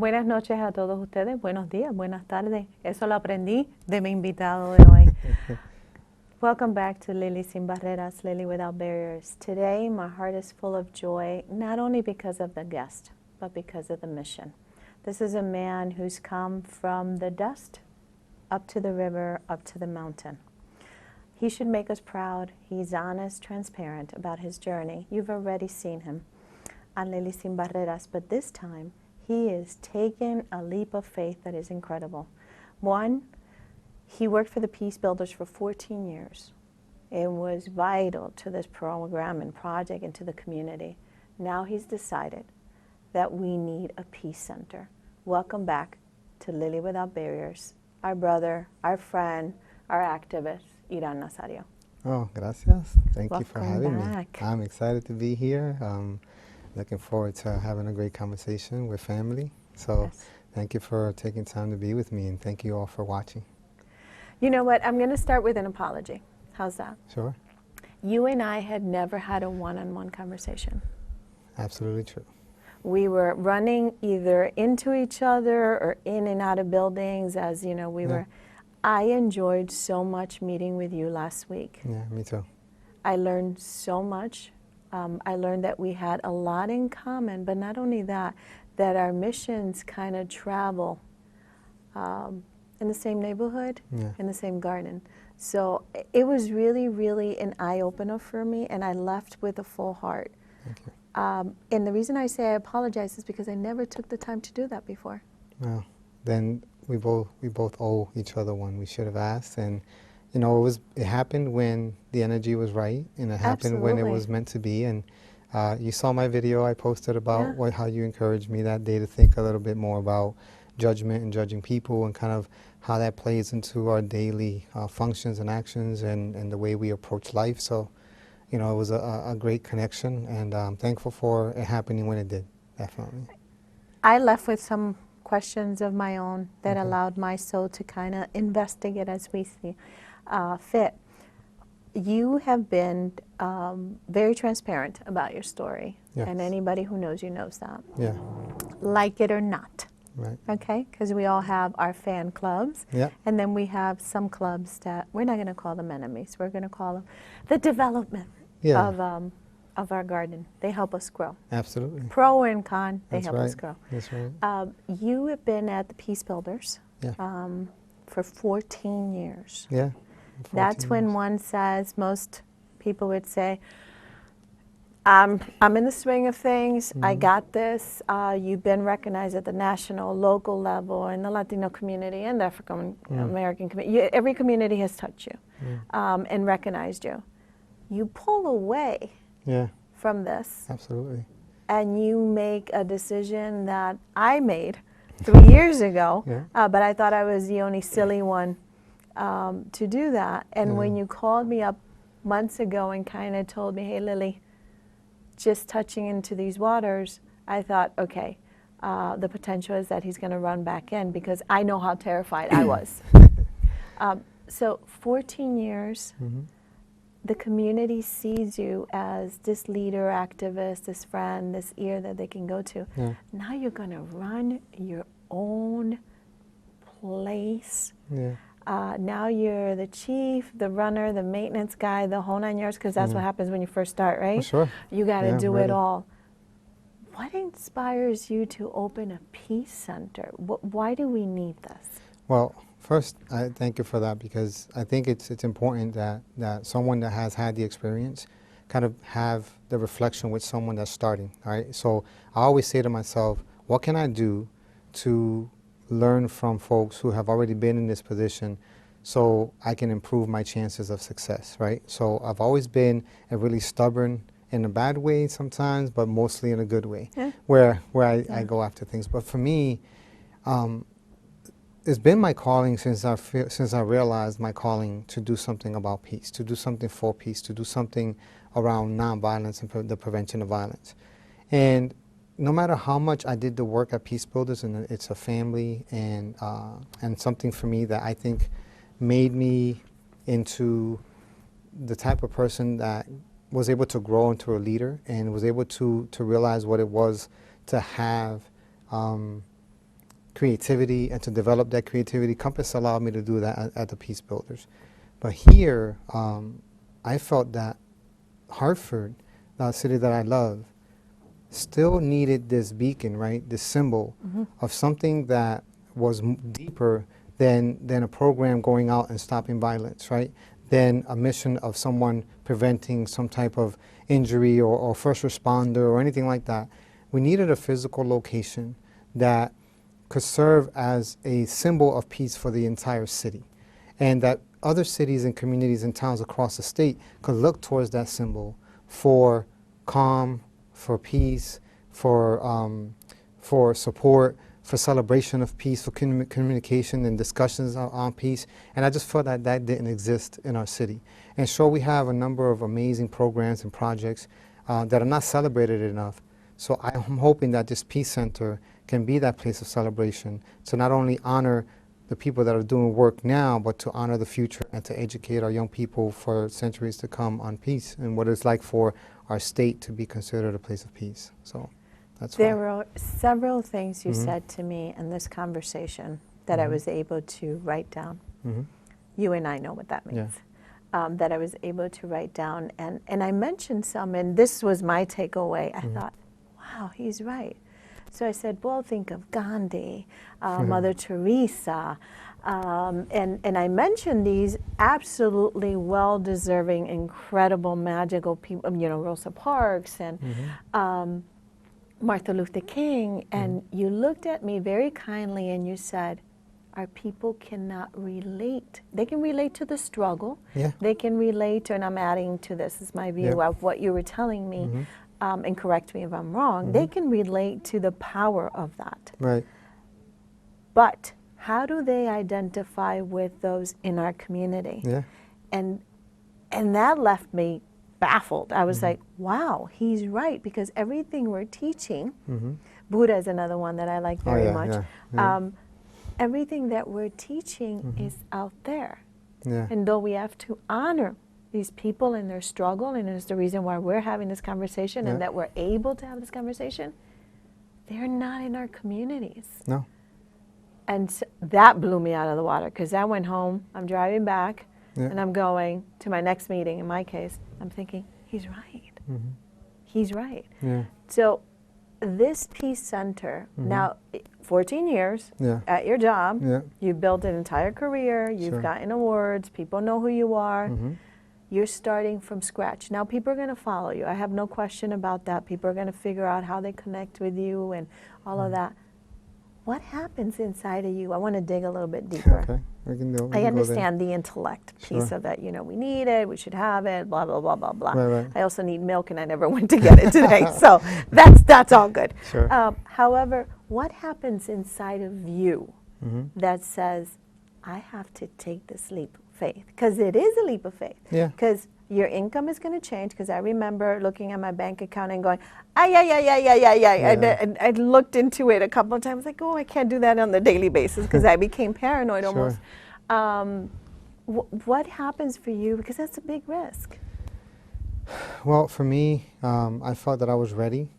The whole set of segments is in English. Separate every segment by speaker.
Speaker 1: Buenas noches a todos ustedes, buenos días, buenas tardes. Eso lo aprendí de mi invitado de hoy. Welcome back to Lilly Sin Barreras, Lilly Without Barriers. Today, my heart is full of joy, not only because of the guest, but because of the mission. This is a man who's come from the dust, up to the river, up to the mountain. He should make us proud. He's honest, transparent about his journey. You've already seen him on Lilly Sin Barreras, but this time, he is taking a leap of faith that is incredible. One, he worked for the Peacebuilders for 14 years. It was vital to this program and project and to the community. Now he's decided that we need a peace center. Welcome back to Lilly Without Barriers, our brother, our friend, our activist, Iran Nazario.
Speaker 2: Oh, gracias. Thank you for having
Speaker 1: back.
Speaker 2: me. I'm excited to be here. Looking forward to having a great conversation with family. So
Speaker 1: Yes.
Speaker 2: Thank you for taking time to be with me, and thank you all for watching.
Speaker 1: You know what? I'm going to start with an apology. How's that?
Speaker 2: Sure.
Speaker 1: You and I had never had a one-on-one conversation.
Speaker 2: Absolutely true.
Speaker 1: We were running either into each other or in and out of buildings as, you know, we were. I enjoyed so much meeting with you last week.
Speaker 2: Yeah, me too.
Speaker 1: I learned so much. I learned that we had a lot in common, but not only that, that our missions kind of travel in the same neighborhood, in the same garden. So it was really, really an eye-opener for me, and I left with a full heart.
Speaker 2: Thank you.
Speaker 1: And the reason I say I apologize is because I never took the time to do that before.
Speaker 2: Well, then we both owe each other one. We should have asked, and you know, it happened when the energy was right, and it happened when it was meant to be. And you saw my video I posted about how you encouraged me that day to think a little bit more about judgment and judging people, and kind of how that plays into our daily functions and actions, and the way we approach life. So, you know, it was a great connection, and I'm thankful for it happening when it did, definitely.
Speaker 1: I left with some questions of my own that allowed my soul to kind of investigate as we see fit. You have been very transparent about your story, and anybody who knows you knows that.
Speaker 2: Yeah.
Speaker 1: Like it or not.
Speaker 2: Right.
Speaker 1: Okay? Because we all have our fan clubs, and then we have some clubs that we're not going to call them enemies. We're going to call them the development of our garden. They help us grow.
Speaker 2: Absolutely.
Speaker 1: Pro and con, they help us grow.
Speaker 2: That's right.
Speaker 1: You have been at the Peacebuilders for 14 years.
Speaker 2: Yeah.
Speaker 1: That's when one says, most people would say, I'm in the swing of things, I got this. You've been recognized at the national, local level, in the Latino community and the African American community. Every community has touched you and recognized you. You pull away from this.
Speaker 2: Absolutely.
Speaker 1: And you make a decision that I made 3 years ago, but I thought I was the only silly one to do that. And when you called me up months ago and kind of told me, hey, Lily, just touching into these waters, I thought, okay, the potential is that he's going to run back in, because I know how terrified I was. So 14 years, the community sees you as this leader, activist, this friend, this ear that they can go to. Now you're going to run your own place. Now you're the chief, the runner, the maintenance guy, the whole 9 yards, because that's what happens when you first start, right?
Speaker 2: Sure.
Speaker 1: You got to do it all. What inspires you to open a peace center? Why do we need this?
Speaker 2: Well, first, I thank you for that, because I think it's important that someone that has had the experience kind of have the reflection with someone that's starting, all right? So I always say to myself, what can I do to learn from folks who have already been in this position so I can improve my chances of success, right? So I've always been a really stubborn, in a bad way sometimes, but mostly in a good way, where I go after things. But for me, it's been my calling since I realized my calling to do something about peace, to do something for peace, to do something around nonviolence and the prevention of violence. And no matter how much I did the work at Peacebuilders, and it's a family and something for me that I think made me into the type of person that was able to grow into a leader and was able to realize what it was to have creativity and to develop that creativity. Compass allowed me to do that at the Peacebuilders. But here, I felt that Hartford, the city that I love, still needed this beacon, right? This symbol of something that was deeper than a program going out and stopping violence, right? Than a mission of someone preventing some type of injury or first responder or anything like that. We needed a physical location that could serve as a symbol of peace for the entire city, and that other cities and communities and towns across the state could look towards that symbol for calm, for peace, for support, for celebration of peace, for communication and discussions on peace. And I just felt that that didn't exist in our city. And sure, we have a number of amazing programs and projects that are not celebrated enough. So I'm hoping that this Peace Center can be that place of celebration to not only honor the people that are doing work now, but to honor the future and to educate our young people for centuries to come on peace and what it's like for our state to be considered a place of peace. So that's why.
Speaker 1: There were several things you said to me in this conversation that I was able to write down. You and I know what that means. Yeah. That I was able to write down. And I mentioned some, and this was my takeaway. I thought, wow, he's right. So I said, well, think of Gandhi, Mother Teresa, and I mentioned these absolutely well-deserving, incredible, magical people, you know, Rosa Parks and Martin Luther King, and you looked at me very kindly and you said, our people cannot relate. They can relate to the struggle. Yeah. They can relate to, and I'm adding to this is my view of what you were telling me, and correct me if I'm wrong, they can relate to the power of that. Right. But how do they identify with those in our community? Yeah. And that left me baffled. I was like, wow, he's right, because everything we're teaching, Buddha is another one that I like very much. Yeah. Everything that we're teaching is out there. Yeah. And though we have to honor these people and their struggle, and it's the reason why we're having this conversation and that we're able to have this conversation, they're not in our communities. No. And so that blew me out of the water, because I went home, I'm driving back, and I'm going to my next meeting. In my case, I'm thinking, he's right. He's right. Yeah. So this Peace Center, now 14 years at your job, you've built an entire career, you've gotten awards, people know who you are. You're starting from scratch. Now people are going to follow you. I have no question about that. People are going to figure out how they connect with you and all of that. What happens inside of you? I want to dig a little bit deeper. Okay. I understand the intellect piece of it. You know, we need it, we should have it, blah, blah, blah, blah, blah. Right. I also need milk, and I never went to get it today. So that's all good. Sure. However, what happens inside of you that says, I have to take this leap of faith? Because it is a leap of faith. Yeah. Because your income is going to change. Because I remember looking at my bank account and going, and I looked into it a couple of times, like, oh, I can't do that on the daily basis, because I became paranoid almost. What happens for you? Because that's a big risk.
Speaker 2: Well, for me, I felt that I was ready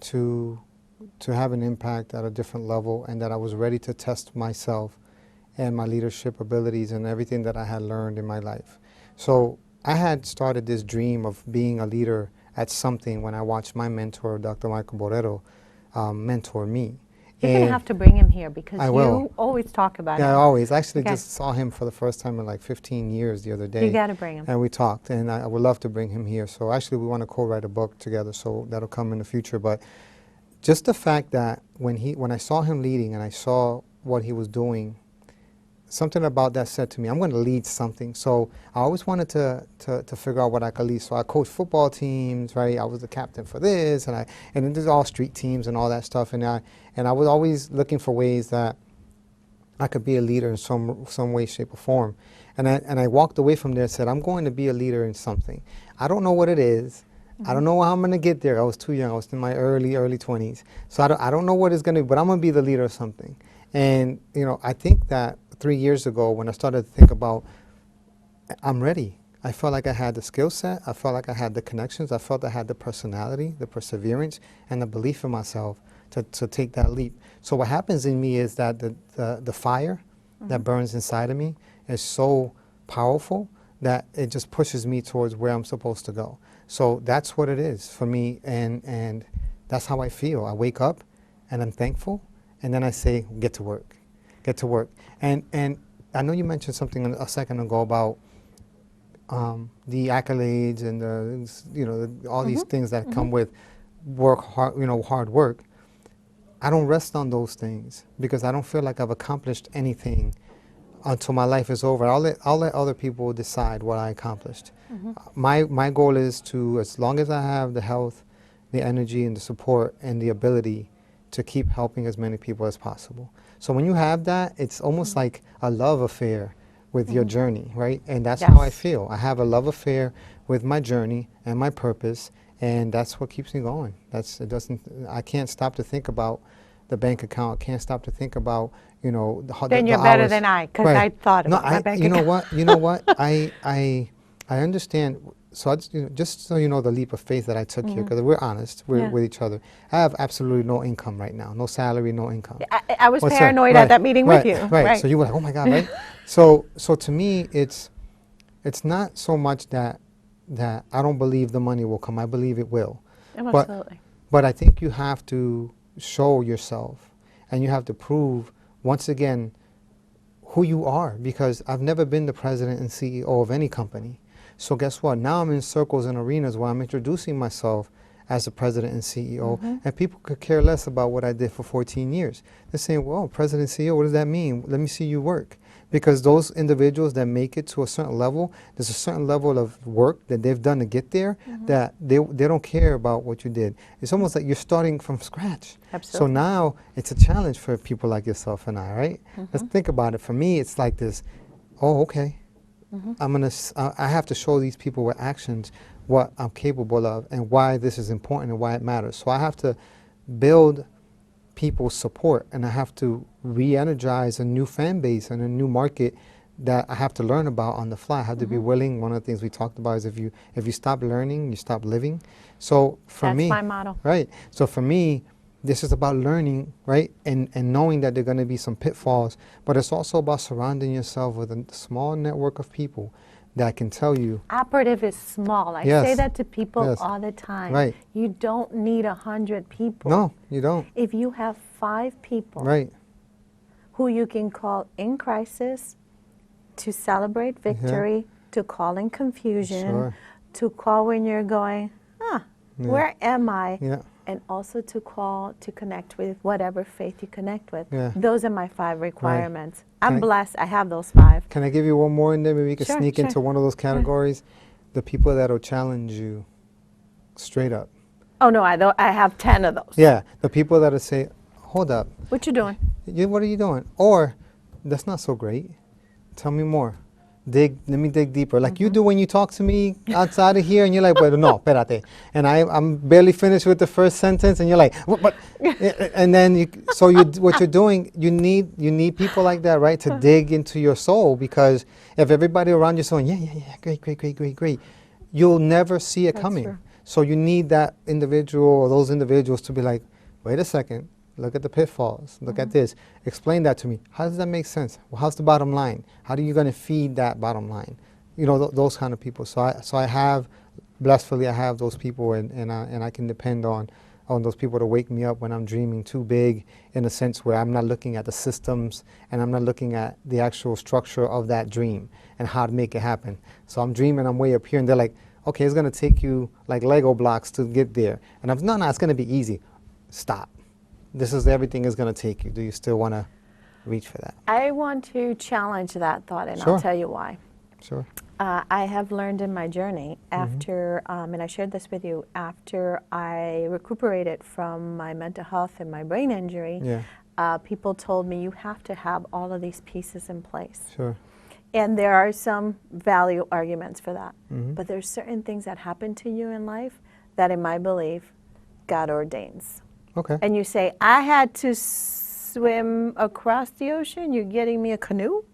Speaker 2: to have an impact at a different level, and that I was ready to test myself and my leadership abilities and everything that I had learned in my life. So I had started this dream of being a leader at something when I watched my mentor, Dr. Michael Borrero, mentor me.
Speaker 1: You're going to have to bring him here, because you always talk about him.
Speaker 2: Yeah, I always. I actually just saw him for the first time in like 15 years the other day.
Speaker 1: You got to bring him.
Speaker 2: And we talked, and I would love to bring him here. So actually we want to co-write a book together, so that'll come in the future. But just the fact that when I saw him leading and I saw what he was doing, something about that said to me, I'm going to lead something. So I always wanted to figure out what I could lead. So I coached football teams, right? I was the captain for this, and then there's all street teams and all that stuff. And I was always looking for ways that I could be a leader in some way, shape, or form. And I walked away from there and said, I'm going to be a leader in something. I don't know what it is. I don't know how I'm going to get there. I was too young. I was in my early 20s. So I don't know what it's going to be, but I'm going to be the leader of something. And, you know, I think that 3 years ago, when I started to think about, I'm ready. I felt like I had the skill set. I felt like I had the connections. I felt I had the personality, the perseverance, and the belief in myself to take that leap. So what happens in me is that the fire that burns inside of me is so powerful that it just pushes me towards where I'm supposed to go. So that's what it is for me, and that's how I feel. I wake up and I'm thankful, and then I say, get to work. Get to work. And I know you mentioned something a second ago about the accolades and all these things that come with work hard, hard work. I don't rest on those things because I don't feel like I've accomplished anything until my life is over. I'll let other people decide what I accomplished. My goal is to, as long as I have the health, the energy, and the support, and the ability to keep helping as many people as possible. So when you have that, it's almost like a love affair with your journey, right? And that's how I feel. I have a love affair with my journey and my purpose, and that's what keeps me going. I can't stop to think about the bank account. I can't stop to think about,
Speaker 1: Then you're better than I, because I thought about my bank account.
Speaker 2: You know what? I understand. So just so you know the leap of faith that I took here, because we're honest with each other. I have absolutely no income right now, no salary, no income.
Speaker 1: I was paranoid at that meeting with you.
Speaker 2: Right. So you were like, oh my God, right? So to me, it's not so much that I don't believe the money will come. I believe it will.
Speaker 1: Absolutely.
Speaker 2: But I think you have to show yourself, and you have to prove once again who you are, because I've never been the president and CEO of any company. So guess what? Now I'm in circles and arenas where I'm introducing myself as the president and CEO, and people could care less about what I did for 14 years. They're saying, well, president and CEO, what does that mean? Let me see you work. Because those individuals that make it to a certain level, there's a certain level of work that they've done to get there that they don't care about what you did. It's almost like you're starting from scratch.
Speaker 1: Absolutely.
Speaker 2: So now it's a challenge for people like yourself and I, right? Let's think about it. For me, it's like this, oh, okay. I have to show these people with actions what I'm capable of and why this is important and why it matters. So I have to build people's support, and I have to re-energize a new fan base and a new market that I have to learn about on the fly. I have to be willing. One of the things we talked about is if you stop learning, you stop living. So for me,
Speaker 1: that's my motto.
Speaker 2: Right. So for me, this is about learning, right, and knowing that there are going to be some pitfalls, but it's also about surrounding yourself with a small network of people that can tell you.
Speaker 1: Operative is small. I say that to people all the time.
Speaker 2: Right.
Speaker 1: You don't need 100 people.
Speaker 2: No, you don't.
Speaker 1: If you have 5 people who you can call in crisis, to celebrate victory, to call in confusion, to call when you're going, where am I? And also to call to connect with whatever faith you connect with. Those are my 5 requirements. I'm blessed. I have those 5.
Speaker 2: Can I give you one more, and then maybe we can sneak into one of those categories? The people that will challenge you straight up.
Speaker 1: Oh, no, I have 10 of those.
Speaker 2: Yeah, the people that will say, hold up.
Speaker 1: What you doing?
Speaker 2: What are you doing? Or, that's not so great. Tell me more. Let me dig deeper. Like you do when you talk to me outside of here, and you're like, well, no, espérate. And I'm barely finished with the first sentence, and you're like, what? And then, what you're doing, you need people like that, right, to dig into your soul, because if everybody around you is saying, yeah, great, you'll never see it coming.
Speaker 1: True.
Speaker 2: So you need that individual or those individuals to be like, wait a second. Look at the pitfalls. Look at this. Explain that to me. How does that make sense? Well, how's the bottom line? How are you going to feed that bottom line? Those kind of people. So I have, blessedly, I have those people, and I can depend on those people to wake me up when I'm dreaming too big, in a sense where I'm not looking at the systems and I'm not looking at the actual structure of that dream and how to make it happen. So I'm dreaming, I'm way up here, and they're like, okay, it's going to take you like Lego blocks to get there. And I'm no, it's going to be easy. Stop. This is everything is going to take you. Do you still want to reach for that?
Speaker 1: I want to challenge that thought, and I'll tell you why.
Speaker 2: Sure.
Speaker 1: I have learned in my journey after, and I shared this with you, after I recuperated from my mental health and my brain injury, people told me you have to have all of these pieces in place.
Speaker 2: Sure.
Speaker 1: And there are some value arguments for that. But there's certain things that happen to you in life that, in my belief, God ordains.
Speaker 2: Okay.
Speaker 1: And you say, I had to swim across the ocean, you're getting me a canoe?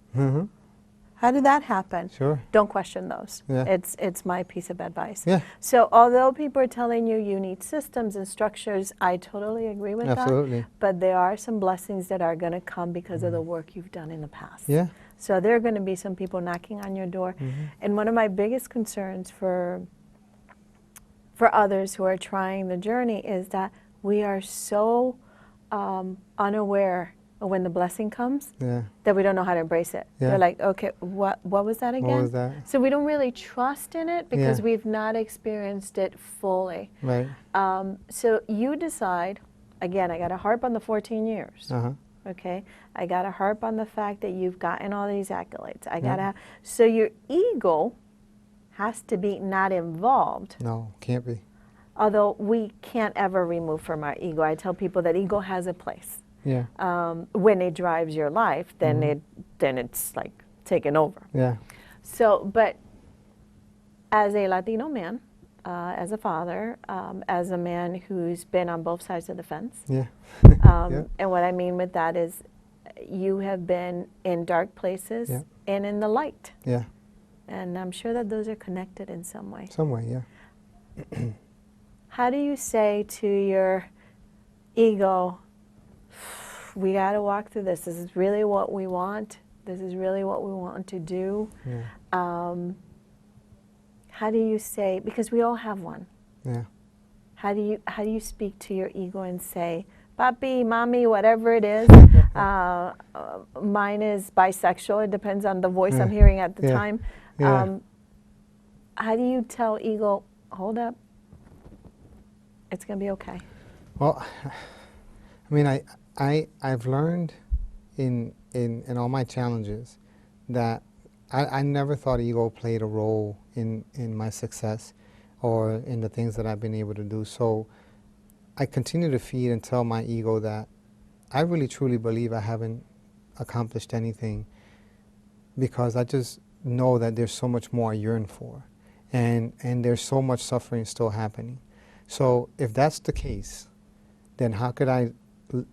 Speaker 1: How did that happen?
Speaker 2: Sure.
Speaker 1: Don't question those.
Speaker 2: Yeah.
Speaker 1: It's my piece of advice.
Speaker 2: Yeah.
Speaker 1: So although people are telling you you need systems and structures, I totally agree with
Speaker 2: Absolutely.
Speaker 1: that. But there are some blessings that are going to come because of the work you've done in the past.
Speaker 2: Yeah.
Speaker 1: So there are going to be some people knocking on your door. And one of my biggest concerns for others who are trying the journey is that we are so unaware of when the blessing comes that we don't know how to embrace it.
Speaker 2: Yeah.
Speaker 1: They're like, okay, what was that again?
Speaker 2: What was that?
Speaker 1: So we don't really trust in it because
Speaker 2: Yeah.
Speaker 1: we've not experienced it fully.
Speaker 2: Right.
Speaker 1: So you decide, again, I got to harp on the 14 years.
Speaker 2: Uh-huh.
Speaker 1: Okay, I got to harp on the fact that you've gotten all these accolades. I got to,
Speaker 2: Yeah.
Speaker 1: so your ego has to be not involved.
Speaker 2: No, can't be.
Speaker 1: Although we can't ever remove from our ego. I tell people that ego has a place.
Speaker 2: Yeah.
Speaker 1: When it drives your life, then it's like taken over.
Speaker 2: Yeah.
Speaker 1: So, but as a Latino man, as a father, as a man who's been on both sides of the fence,
Speaker 2: Yeah. Yeah.
Speaker 1: and what I mean with that is you have been in dark places
Speaker 2: Yeah.
Speaker 1: and in the light.
Speaker 2: Yeah.
Speaker 1: And I'm sure that those are connected in some way.
Speaker 2: Some way, yeah.
Speaker 1: How do you say to your ego, we got to walk through this. This is really what we want. This is really what we want to do.
Speaker 2: Yeah.
Speaker 1: How do you say, because we all have one.
Speaker 2: Yeah.
Speaker 1: How do you speak to your ego and say, papi, mommy, whatever it is? Mine is bisexual. It depends on the voice I'm hearing at the time.
Speaker 2: Yeah.
Speaker 1: How do you tell ego, hold up, it's going to be okay?
Speaker 2: Well, I mean, I've learned in all my challenges that I never thought ego played a role in my success or in the things that I've been able to do. So I continue to feed and tell my ego that I really truly believe I haven't accomplished anything because I just know that there's so much more I yearn for and there's so much suffering still happening. So if that's the case, then how could I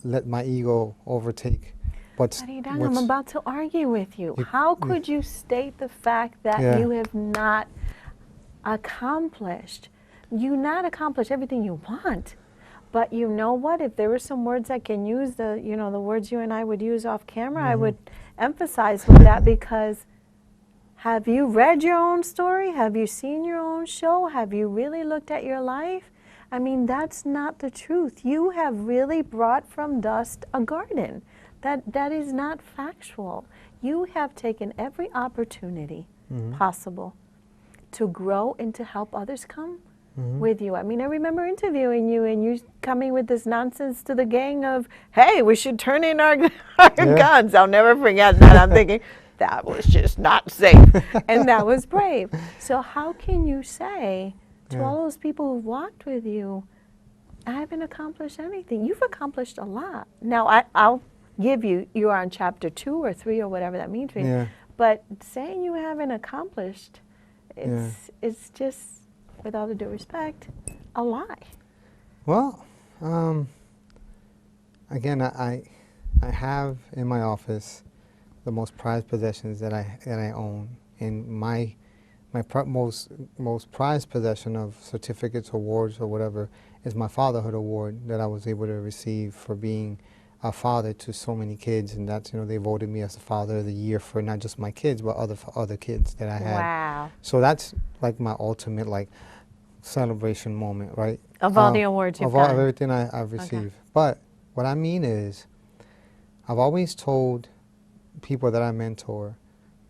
Speaker 2: let my ego overtake what's...
Speaker 1: I'm about to argue with you. How could you state the fact that you have not accomplished? You not accomplished everything you want. But you know what? If there were some words I can use, the words you and I would use off camera, I would emphasize with that because have you read your own story? Have you seen your own show? Have you really looked at your life? I mean, that's not the truth. You have really brought from dust a garden. That is not factual. You have taken every opportunity possible to grow and to help others come with you. I mean, I remember interviewing you and you coming with this nonsense to the gang of, hey, we should turn in our guns. I'll never forget that. I'm thinking, that was just not safe. And that was brave. So how can you say to all those people who've walked with you, I haven't accomplished anything? You've accomplished a lot. Now, I'll give you, you are on chapter 2 or 3 or whatever that means for you.
Speaker 2: Yeah.
Speaker 1: But saying you haven't accomplished, it's just, with all the due respect, a lie.
Speaker 2: Well, again, I have in my office the most prized possessions that I own, and my most prized possession of certificates, awards, or whatever is my fatherhood award that I was able to receive for being a father to so many kids, and that's, they voted me as the father of the year for not just my kids but other kids that I had.
Speaker 1: Wow.
Speaker 2: So that's like my ultimate celebration moment, right?
Speaker 1: Of all the awards you've
Speaker 2: of
Speaker 1: gotten.
Speaker 2: everything I've received. Okay. But what I mean is, I've always told people that I mentor,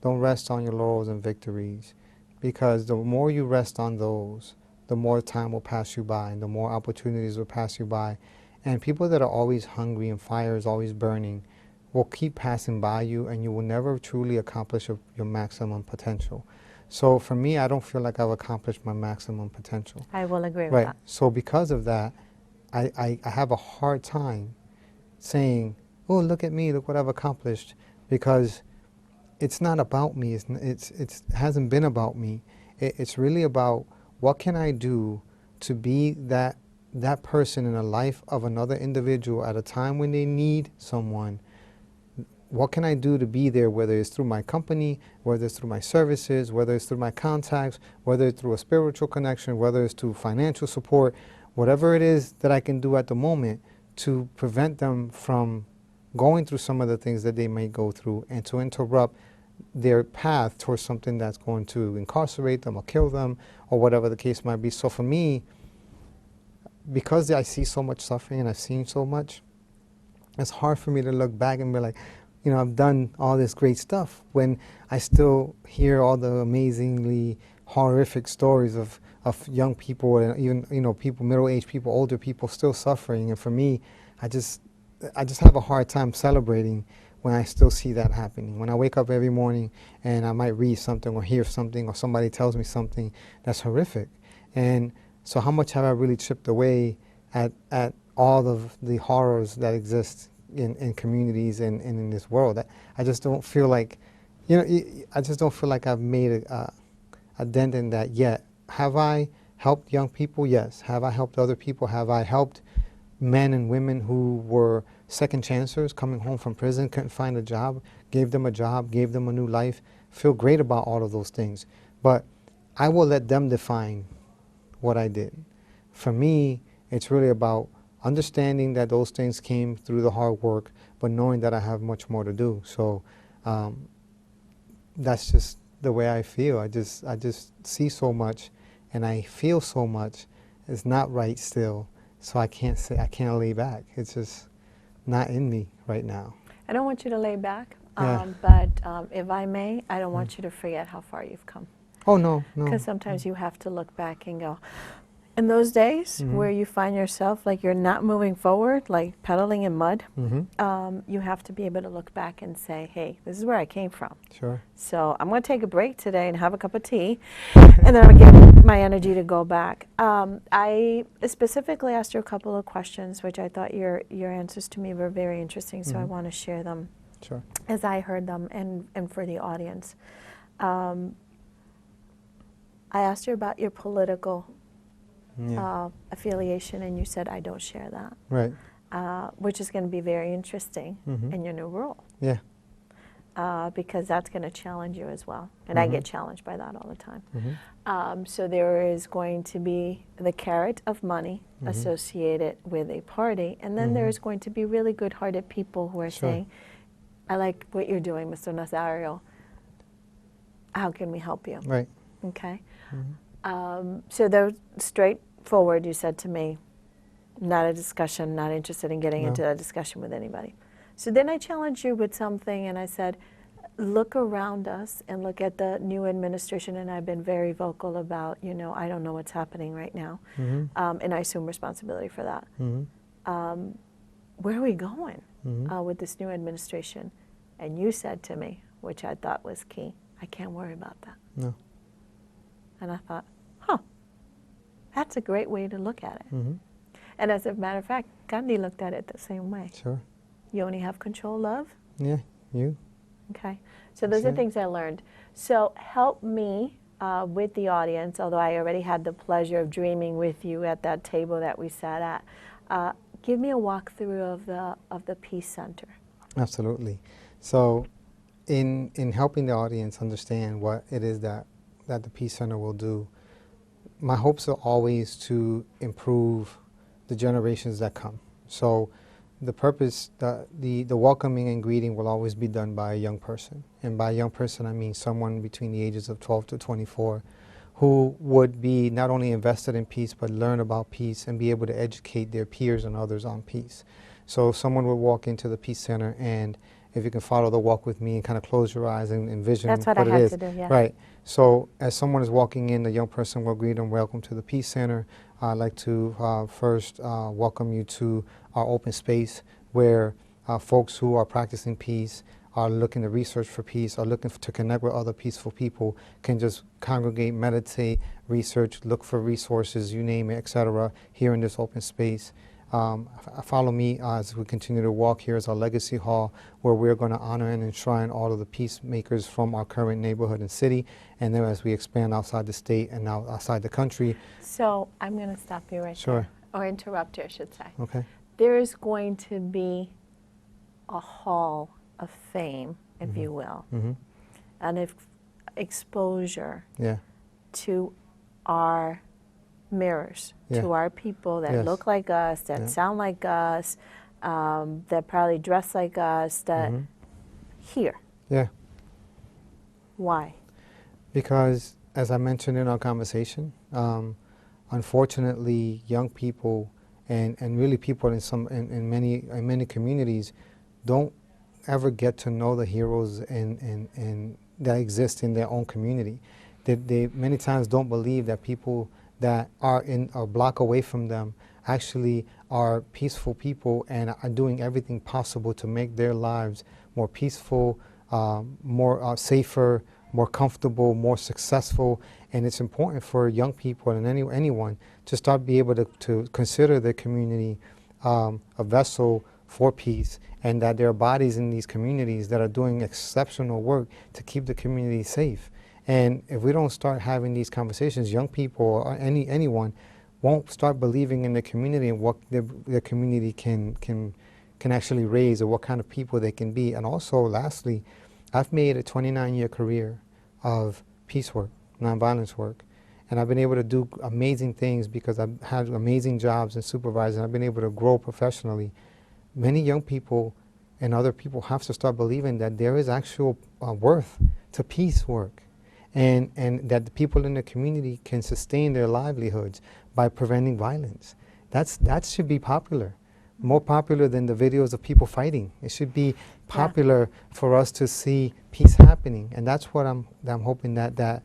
Speaker 2: don't rest on your laurels and victories, because the more you rest on those, the more time will pass you by and the more opportunities will pass you by. And people that are always hungry and fire is always burning will keep passing by you, and you will never truly accomplish your maximum potential. So for me, I don't feel like I've accomplished my maximum potential.
Speaker 1: I will agree with
Speaker 2: Right.
Speaker 1: that. So
Speaker 2: because of that, I have a hard time saying, oh, look at me, look what I've accomplished, because it's not about me. It hasn't been about me. It's really about what can I do to be that person in the life of another individual at a time when they need someone, what can I do to be there, whether it's through my company, whether it's through my services, whether it's through my contacts, whether it's through a spiritual connection, whether it's through financial support, whatever it is that I can do at the moment to prevent them from going through some of the things that they may go through and to interrupt their path towards something that's going to incarcerate them or kill them or whatever the case might be. So for me, because I see so much suffering and I've seen so much, it's hard for me to look back and be like, you know, I've done all this great stuff when I still hear all the amazingly horrific stories of young people and even, you know, people, middle-aged people, older people still suffering. And for me, I just have a hard time celebrating when I still see that happening. When I wake up every morning and I might read something or hear something or somebody tells me something that's horrific. And so how much have I really chipped away at all of the horrors that exist in communities and in this world? I just don't feel like, you know, I just don't feel like I've made a dent in that yet. Have I helped young people? Yes. Have I helped other people? Have I helped men and women who were second chancers coming home from prison, couldn't find a job, gave them a job, gave them a new life? Feel great about all of those things. But I will let them define what I did. For me, it's really about understanding that those things came through the hard work, but knowing that I have much more to do. So that's just the way I feel. I just see so much and I feel so much. It's not right still. So I can't lay back. It's just not in me right now.
Speaker 1: I don't want you to lay back,
Speaker 2: Yeah.
Speaker 1: but if I may, I don't want you to forget how far you've come.
Speaker 2: Oh, no.
Speaker 1: Because sometimes you have to look back and go, in those days where you find yourself like you're not moving forward, like pedaling in mud, you have to be able to look back and say, hey, this is where I came from.
Speaker 2: Sure.
Speaker 1: So I'm going to take a break today and have a cup of tea, and then I'm going to get my energy to go back. I specifically asked you a couple of questions, which I thought your answers to me were very interesting, so I want to share them as I heard them and for the audience. I asked you about your political affiliation, and you said, I don't share that.
Speaker 2: Right.
Speaker 1: Which is going to be very interesting in your new role.
Speaker 2: Yeah.
Speaker 1: Because that's going to challenge you as well. And I get challenged by that all the time. So there is going to be the carrot of money associated with a party, and then there is going to be really good-hearted people who are saying, I like what you're doing, Mr. Nazario. How can we help you?
Speaker 2: Right.
Speaker 1: Okay. So they're straightforward, you said to me, not a discussion, not interested in getting into a discussion with anybody. So then I challenged you with something, and I said, look around us and look at the new administration, and I've been very vocal about, you know, I don't know what's happening right now, and I assume responsibility for that. Where are we going with this new administration? And you said to me, which I thought was key, I can't worry about that.
Speaker 2: No.
Speaker 1: And I thought, that's a great way to look at it. And as a matter of fact, Gandhi looked at it the same way.
Speaker 2: Sure.
Speaker 1: You only have control of?
Speaker 2: Yeah, you.
Speaker 1: Okay. So those are things I learned. So help me with the audience, although I already had the pleasure of dreaming with you at that table that we sat at. Give me a walkthrough of the Peace Center.
Speaker 2: Absolutely. So in helping the audience understand what it is that the Peace Center will do, my hopes are always to improve the generations that come. So the purpose, the welcoming and greeting will always be done by a young person. And by a young person, I mean someone between the ages of 12 to 24 who would be not only invested in peace, but learn about peace and be able to educate their peers and others on peace. So someone would walk into the Peace Center, and if you can follow the walk with me and kind of close your eyes and envision
Speaker 1: That's what
Speaker 2: it
Speaker 1: I had
Speaker 2: is.
Speaker 1: to do, yeah.
Speaker 2: Right. So as someone is walking in, the young person will greet them, welcome to the Peace Center. I'd like to first welcome you to our open space where folks who are practicing peace, are looking to research for peace, are looking to connect with other peaceful people, can just congregate, meditate, research, look for resources, you name it, etc., here in this open space. Follow me as we continue to walk. Here is our Legacy Hall, where we're going to honor and enshrine all of the peacemakers from our current neighborhood and city, and then as we expand outside the state and now outside the country.
Speaker 1: So I'm going to stop you right there, or interrupt you, I should say.
Speaker 2: Okay.
Speaker 1: There is going to be a hall of fame, if you will,
Speaker 2: Mm-hmm.
Speaker 1: and if exposure
Speaker 2: Yeah.
Speaker 1: to our mirrors,
Speaker 2: Yeah.
Speaker 1: to our people that
Speaker 2: Yes.
Speaker 1: look like us, that
Speaker 2: Yeah.
Speaker 1: sound like us, that probably dress like us, that
Speaker 2: Mm-hmm.
Speaker 1: here.
Speaker 2: Yeah.
Speaker 1: Why?
Speaker 2: Because, as I mentioned in our conversation, unfortunately, young people and really people in many communities don't ever get to know the heroes and that exist in their own community. They many times don't believe that people that are in a block away from them actually are peaceful people and are doing everything possible to make their lives more peaceful, more safer, more comfortable, more successful. And it's important for young people and anyone to start be able to consider their community a vessel for peace, and that there are bodies in these communities that are doing exceptional work to keep the community safe. And if we don't start having these conversations, young people or anyone won't start believing in the community and what their community can actually raise, or what kind of people they can be. And also, lastly, I've made a 29-year career of peace work, nonviolence work. And I've been able to do amazing things because I've had amazing jobs and supervising. I've been able to grow professionally. Many young people and other people have to start believing that there is actual worth to peace work, and that the people in the community can sustain their livelihoods by preventing violence. That should be popular, more popular than the videos of people fighting. It should be popular for us to see peace happening, and that's what I'm hoping that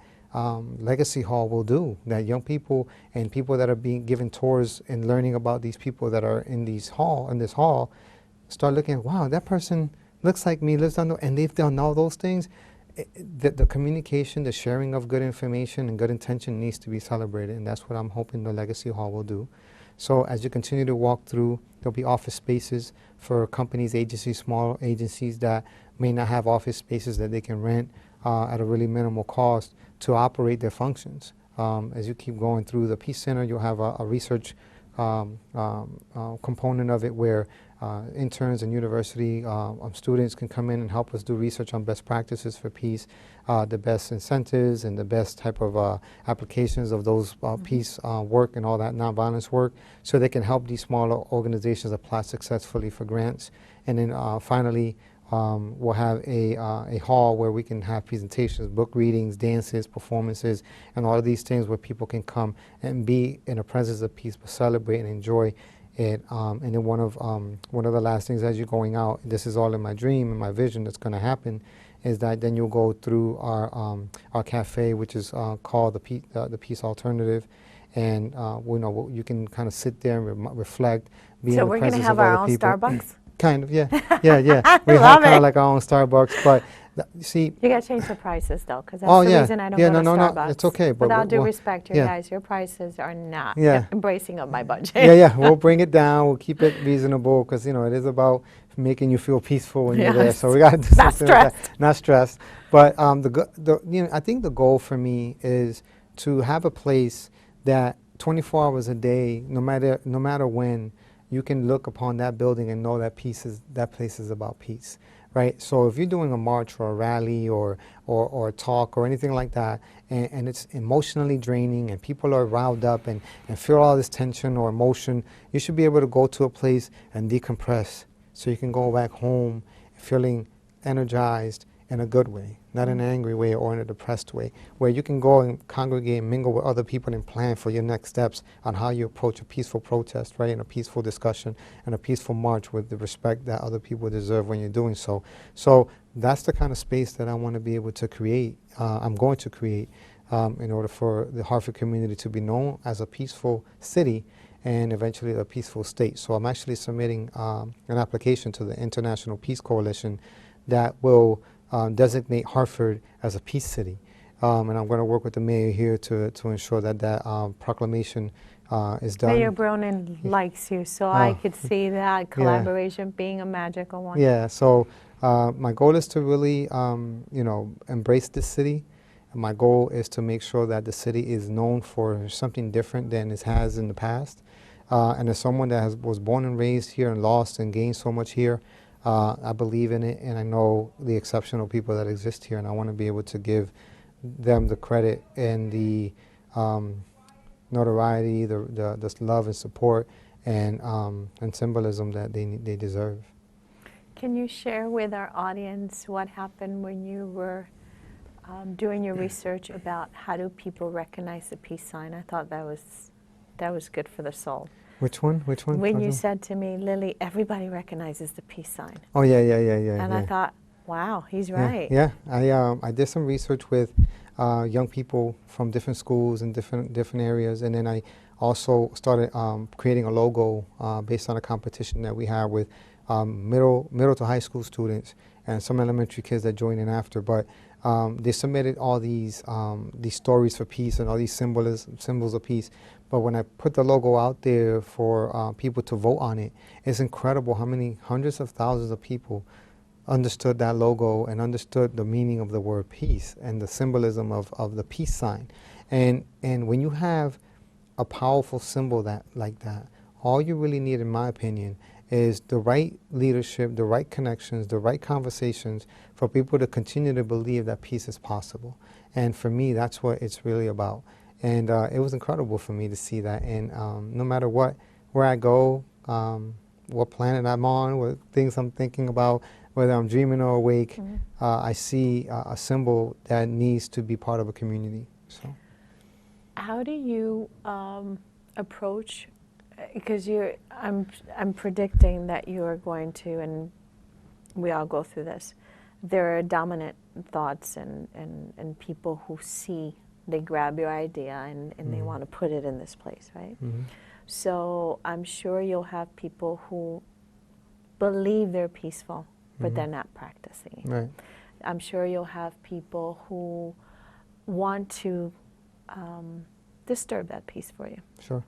Speaker 2: Legacy Hall will do. That young people and people that are being given tours and learning about these people that are in this hall, start looking at, wow, that person looks like me, lives on the, and they've done all those things. The communication, the sharing of good information and good intention needs to be celebrated, and that's what I'm hoping the Legacy Hall will do. So as you continue to walk through, there'll be office spaces for companies, agencies, small agencies that may not have office spaces that they can rent at a really minimal cost to operate their functions. As you keep going through the Peace Center, you'll have a research component of it where interns and university students can come in and help us do research on best practices for peace, the best incentives and the best type of applications of those peace work and all that nonviolence work, so they can help these smaller organizations apply successfully for grants. And then finally, we'll have a hall where we can have presentations, book readings, dances, performances, and all of these things where people can come and be in the presence of peace, but celebrate and enjoy it. And then one of the last things as you're going out, this is all in my dream and my vision that's going to happen, is that then you'll go through our cafe, which is called the Peace Alternative, and you can kind of sit there and reflect, be
Speaker 1: So
Speaker 2: in the
Speaker 1: we're going to
Speaker 2: presence
Speaker 1: have
Speaker 2: of
Speaker 1: our
Speaker 2: other
Speaker 1: own
Speaker 2: people.
Speaker 1: Starbucks?
Speaker 2: Kind of, yeah. We have
Speaker 1: Love
Speaker 2: kind
Speaker 1: it.
Speaker 2: of like our own Starbucks, but see.
Speaker 1: You got to change the prices, though, because that's the reason I don't go to Starbucks.
Speaker 2: No, it's okay. But
Speaker 1: without due respect, guys, your prices are not embracing of my budget.
Speaker 2: We'll bring it down. We'll keep it reasonable because, it is about making you feel peaceful when you're there. So we got to do something like that. Not stressed. But I think the goal for me is to have a place that 24 hours a day, no matter when, you can look upon that building and know that place is about peace, right? So if you're doing a march or a rally or a talk or anything like that, and it's emotionally draining and people are riled up and feel all this tension or emotion, you should be able to go to a place and decompress so you can go back home feeling energized in a good way, not in an angry way or in a depressed way, where you can go and congregate and mingle with other people and plan for your next steps on how you approach a peaceful protest, right, and a peaceful discussion and a peaceful march with the respect that other people deserve when you're doing so. So that's the kind of space that I want to be able to create, I'm going to create, in order for the Hartford community to be known as a peaceful city and eventually a peaceful state. So I'm actually submitting an application to the International Peace Coalition that will designate Hartford as a peace city. And I'm going to work with the mayor here to ensure that proclamation is done.
Speaker 1: Mayor Bronin likes you, so I could see that collaboration being a magical one.
Speaker 2: Yeah, so my goal is to really, embrace this city. And my goal is to make sure that the city is known for something different than it has in the past. And as someone that was born and raised here and lost and gained so much here, I believe in it, and I know the exceptional people that exist here, and I want to be able to give them the credit and the notoriety, the love and support and symbolism that they deserve.
Speaker 1: Can you share with our audience what happened when you were doing your research about how do people recognize the peace sign? I thought that was good for the soul.
Speaker 2: Which one? Which one?
Speaker 1: When you said to me, Lily, everybody recognizes the peace sign.
Speaker 2: Oh yeah.
Speaker 1: And I thought, wow, he's right.
Speaker 2: Yeah. I did some research with young people from different schools and different areas, and then I also started creating a logo based on a competition that we have with middle to high school students and some elementary kids that joined in after. But they submitted all these stories for peace and all these symbols of peace. But when I put the logo out there for people to vote on it, it's incredible how many hundreds of thousands of people understood that logo and understood the meaning of the word peace and the symbolism of the peace sign. And when you have a powerful symbol like that, all you really need, in my opinion, is the right leadership, the right connections, the right conversations for people to continue to believe that peace is possible. And for me, that's what it's really about. And it was incredible for me to see that. And no matter where I go, what planet I'm on, what things I'm thinking about, whether I'm dreaming or awake, I see a symbol that needs to be part of a community. So,
Speaker 1: how do you approach? Because I'm predicting that you are going to, and we all go through this. There are dominant thoughts and people who see, they grab your idea and they want to put it in this place, right? So I'm sure you'll have people who believe they're peaceful, but they're not practicing it.
Speaker 2: right.
Speaker 1: I'm sure you'll have people who want to disturb that peace for you.
Speaker 2: Sure.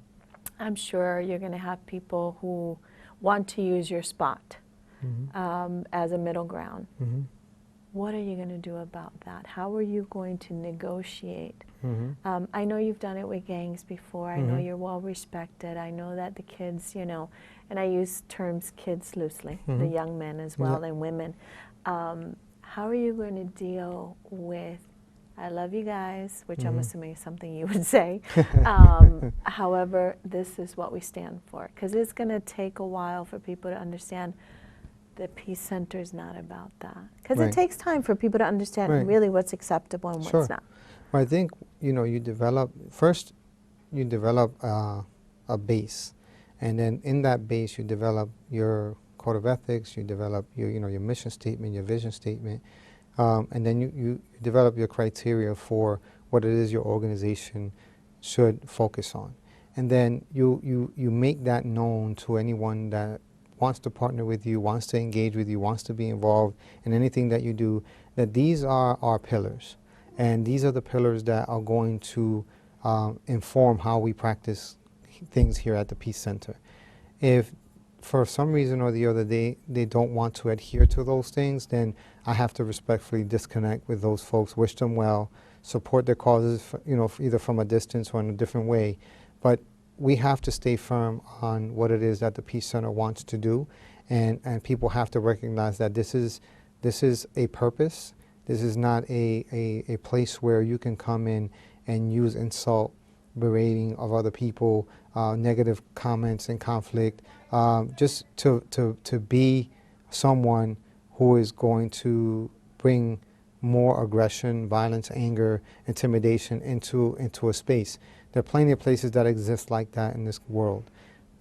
Speaker 1: I'm sure you're going to have people who want to use your spot as a middle ground. What are you going to do about that? How are you going to negotiate? I know you've done it with gangs before. I know you're well respected. I know that the kids, you know, and I use terms kids loosely, the young men as well and women. How are you going to deal with, I love you guys, which I'm assuming is something you would say. However, this is what we stand for. Because it's going to take a while for people to understand the Peace Center is not about that. Because it takes time for people to understand really what's acceptable and what's not.
Speaker 2: Well, I think, you know, you develop a base. And then in that base, you develop your code of ethics, you develop your mission statement, your vision statement. And then you develop your criteria for what it is your organization should focus on. And then you make that known to anyone that wants to partner with you, wants to engage with you, wants to be involved in anything that you do, that these are our pillars. And these are the pillars that are going to inform how we practice things here at the Peace Center. If for some reason or the other they don't want to adhere to those things, then I have to respectfully disconnect with those folks, wish them well, support their causes, either from a distance or in a different way. But we have to stay firm on what it is that the Peace Center wants to do, and people have to recognize that this is a purpose. This is not a place where you can come in and use insult, berating of other people, negative comments and conflict, just to be someone who is going to bring more aggression, violence, anger, intimidation into a space. There are plenty of places that exist like that in this world.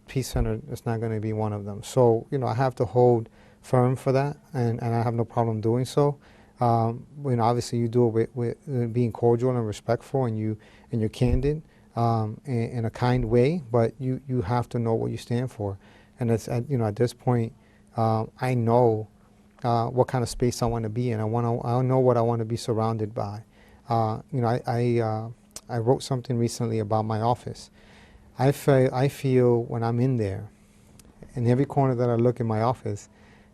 Speaker 2: Peace Center is not going to be one of them. So, I have to hold firm for that, and I have no problem doing so. Obviously you do it with being cordial and respectful, and you're candid in a kind way, but you have to know what you stand for. And it's at this point, I know what kind of space I want to be in. I know what I want to be surrounded by. I wrote something recently about my office. I feel when I'm in there, in every corner that I look in my office,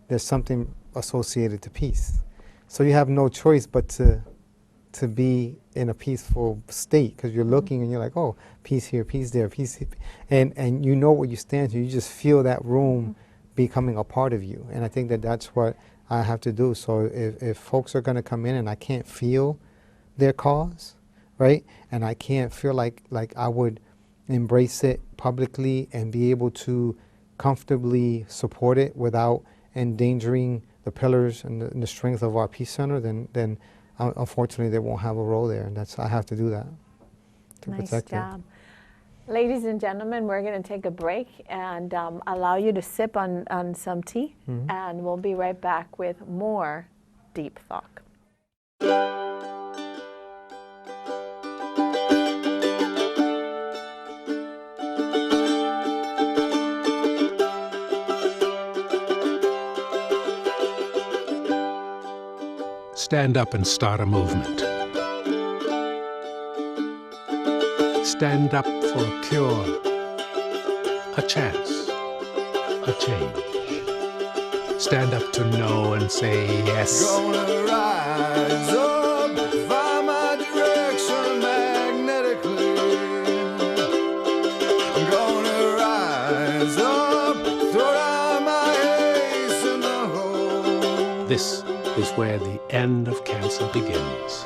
Speaker 2: there's something associated to peace. So you have no choice but to be in a peaceful state, because you're looking and you're like, oh, peace here, peace there, peace here. And you know what you stand for. You just feel that room becoming a part of you. And I think that that's what I have to do. So if folks are going to come in and I can't feel their cause, right, and I can't feel like I would embrace it publicly and be able to comfortably support it without endangering the pillars and the strength of our Peace Center, then unfortunately they won't have a role there, and I have to do that to protect it. Nice job.
Speaker 1: Ladies and gentlemen, we're going to take a break and allow you to sip on some tea, and we'll be right back with more Deep Talk.
Speaker 3: Stand up and start a movement. Stand up for a cure, a chance, a change. Stand up to know and say yes.
Speaker 4: Gonna rise up, find my direction magnetically. Gonna rise up, throw down my ace in the hole.
Speaker 3: This is where the end of cancer begins.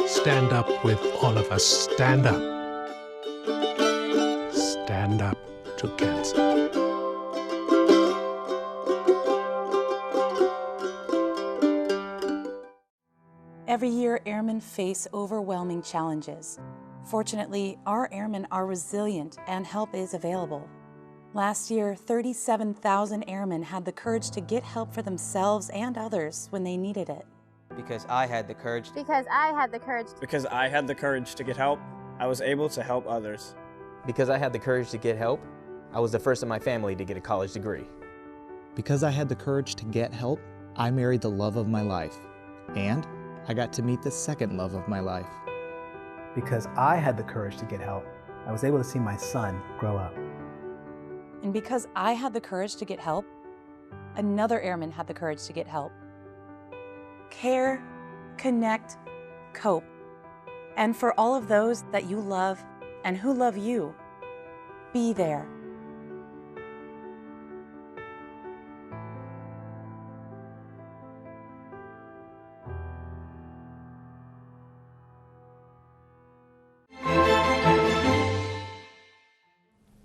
Speaker 3: Stand up with all of us. Stand up. Stand up to cancer.
Speaker 5: Every year, airmen face overwhelming challenges. Fortunately, our airmen are resilient and help is available. Last year, 37,000 airmen had the courage to get help for themselves and others when they needed it.
Speaker 6: Because I had the courage.
Speaker 7: Because I had the courage.
Speaker 8: Because I had the courage to get help, I was able to help others.
Speaker 6: Because I had the courage to get help, I was the first in my family to get a college degree.
Speaker 9: Because I had the courage to get help, I married the love of my life. And I got to meet the second love of my life.
Speaker 10: Because I had the courage to get help, I was able to see my son grow up.
Speaker 5: And because I had the courage to get help, another airman had the courage to get help. Care, connect, cope. And for all of those that you love and who love you, be there.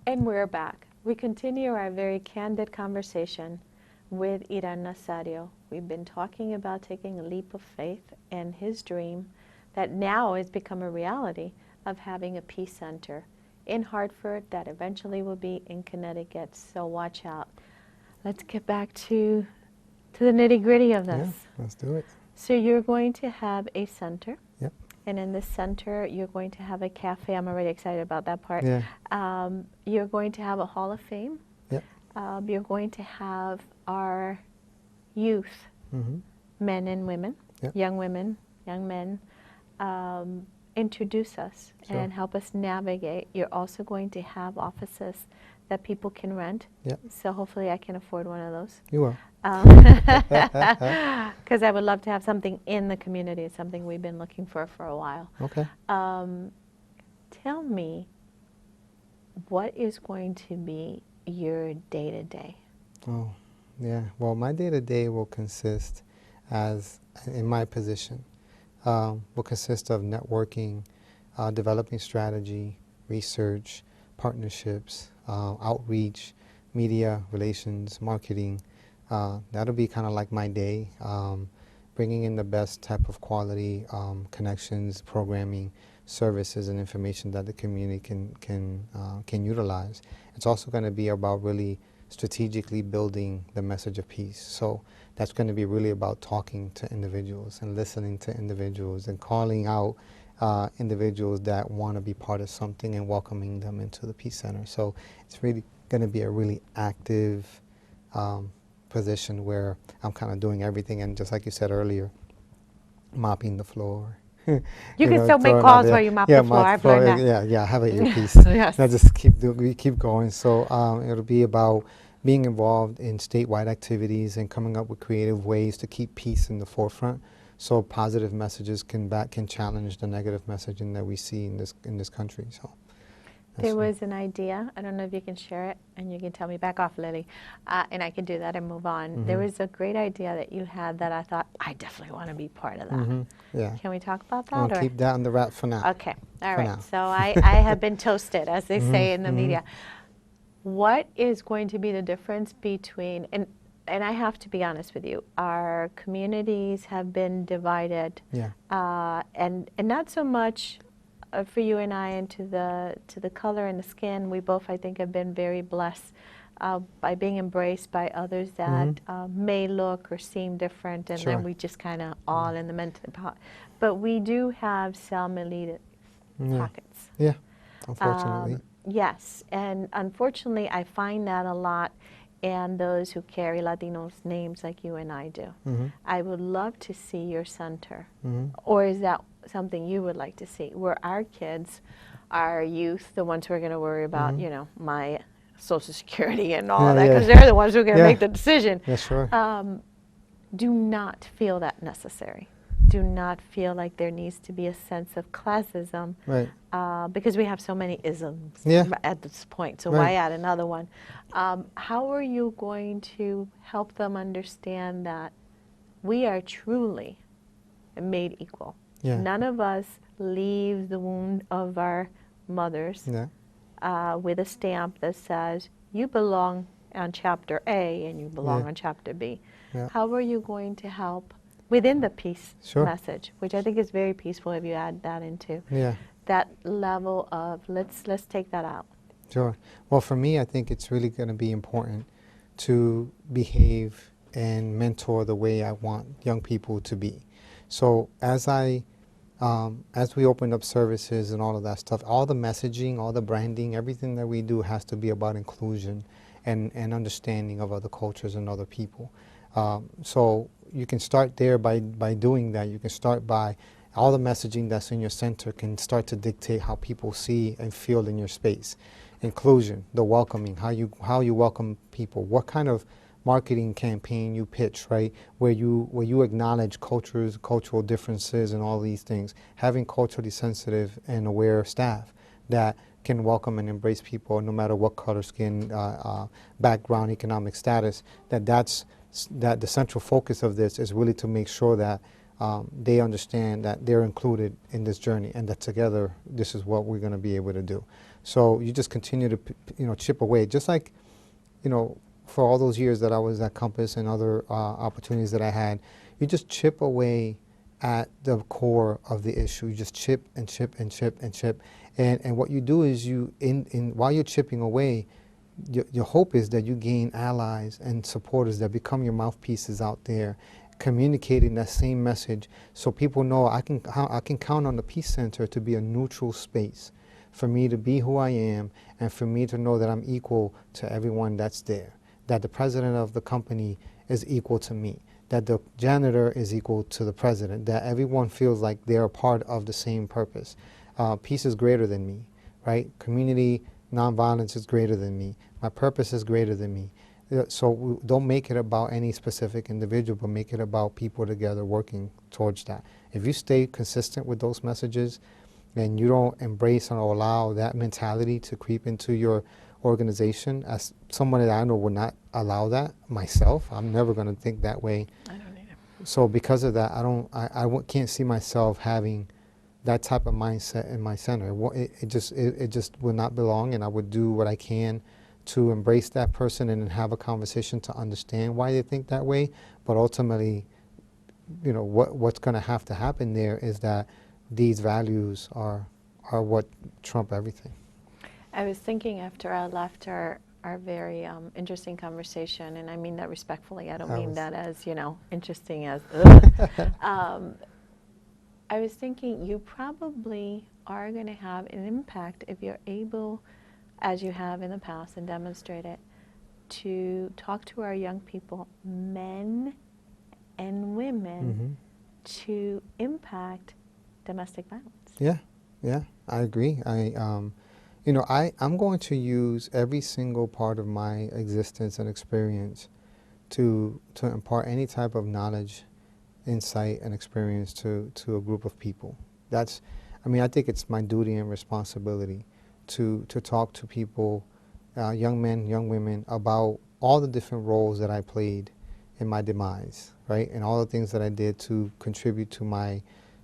Speaker 1: And we're back. We continue our very candid conversation with Iran Nazario. We've been talking about taking a leap of faith and his dream that now has become a reality of having a peace center in Hartford that eventually will be in Connecticut. So watch out. Let's get back to the nitty-gritty of this.
Speaker 2: Yeah, let's do it.
Speaker 1: So you're going to have a center.
Speaker 2: Yep.
Speaker 1: And in this center, you're going to have a cafe. I'm already excited about that part.
Speaker 2: Yeah.
Speaker 1: You're going to have a Hall of Fame.
Speaker 2: Yep.
Speaker 1: You're going to have our youth, men and women, young women, young men, introduce us and help us navigate. You're also going to have offices that people can rent.
Speaker 2: Yep.
Speaker 1: So hopefully I can afford one of those.
Speaker 2: You will.
Speaker 1: Because I would love to have something in the community. It's something we've been looking for a while.
Speaker 2: Okay.
Speaker 1: Tell me, what is going to be your day-to-day?
Speaker 2: Oh, yeah. Well, my day-to-day will consist, as in my position, will consist of networking, developing strategy, research, partnerships, outreach, media relations, marketing. That'll be kind of like my day, bringing in the best type of quality connections, programming, services, and information that the community can utilize. It's also going to be about really strategically building the message of peace. So that's going to be really about talking to individuals and listening to individuals and calling out individuals that want to be part of something and welcoming them into the Peace Center. So it's really going to be a really active position where I'm kind of doing everything, and just like you said earlier, mopping the floor.
Speaker 1: You can still make calls where you mop the floor. I've learned that.
Speaker 2: Yeah, have an earpiece.
Speaker 1: Yes.
Speaker 2: And I just keep going. So it'll be about being involved in statewide activities and coming up with creative ways to keep peace in the forefront, so positive messages can challenge the negative messaging that we see in this country. So
Speaker 1: There was an idea, I don't know if you can share it, and you can tell me, back off, Lily, and I can do that and move on. There was a great idea that you had that I thought, I definitely want to be part of that.
Speaker 2: Yeah.
Speaker 1: Can we talk about that?
Speaker 2: I'll keep that on the wrap for now.
Speaker 1: Okay, all right.
Speaker 2: now.
Speaker 1: So I have been toasted, as they say in the media. What is going to be the difference between, and I have to be honest with you, our communities have been divided, and not so much for you and I, and to the color and the skin. We both, I think, have been very blessed by being embraced by others that may look or seem different, and then we just kind of all in the mental pot. But we do have some elite pockets.
Speaker 2: Yeah, unfortunately.
Speaker 1: Yes, and unfortunately, I find that a lot in those who carry Latinos names like you and I do. I would love to see your center. Or is that something you would like to see, where our kids, our youth, the ones who are going to worry about, you know, my Social Security and all of that, because they're the ones who are going to make the decision, do not feel that necessary. Do not feel like there needs to be a sense of classism, because we have so many isms at this point, so why add another one? How are you going to help them understand that we are truly made equal? None of us leave the womb of our mothers with a stamp that says, you belong on chapter A and you belong on chapter B. How are you going to help within the peace message, which I think is very peaceful if you add that into that level of let's take that out?
Speaker 2: Sure. Well, for me, I think it's really going to be important to behave and mentor the way I want young people to be. So as we open up services and all of that stuff, all the messaging, all the branding, everything that we do has to be about inclusion and understanding of other cultures and other people. So you can start there by doing that. You can start by all the messaging that's in your center can start to dictate how people see and feel in your space. Inclusion, the welcoming, how you welcome people, what kind of marketing campaign you pitch, right? Where you acknowledge cultures, cultural differences, and all these things. Having culturally sensitive and aware staff that can welcome and embrace people no matter what color, skin, background, economic status. That the central focus of this is really to make sure that they understand that they're included in this journey, and that together this is what we're going to be able to do. So you just continue to chip away, just like for all those years that I was at Compass and other opportunities that I had, you just chip away at the core of the issue. You just chip and chip and chip and chip, and what you do is while you're chipping away, your hope is that you gain allies and supporters that become your mouthpieces out there, communicating that same message, so people know I can count on the Peace Center to be a neutral space for me to be who I am, and for me to know that I'm equal to everyone that's there, that the president of the company is equal to me, that the janitor is equal to the president, that everyone feels like they're a part of the same purpose. Peace is greater than me, right? Community nonviolence is greater than me. My purpose is greater than me. So don't make it about any specific individual, but make it about people together working towards that. If you stay consistent with those messages and you don't embrace or allow that mentality to creep into your organization, as someone that I know would not allow that myself, I'm never going to think that way.
Speaker 1: I don't either.
Speaker 2: So because of that, I can't see myself having that type of mindset in my center. It just will not belong, and I would do what I can to embrace that person and have a conversation to understand why they think that way. But ultimately, what's going to have to happen there is that these values are what trump everything.
Speaker 1: I was thinking after I left our very interesting conversation, and I mean that respectfully, I don't mean that as, interesting as, I was thinking you probably are going to have an impact if you're able, as you have in the past and demonstrated, to talk to our young people, men and women, to impact domestic violence.
Speaker 2: Yeah, I agree. I'm going to use every single part of my existence and experience to impart any type of knowledge, insight, and experience to a group of people. I think it's my duty and responsibility to talk to people, young men, young women, about all the different roles that I played in my demise, right? And all the things that I did to contribute to my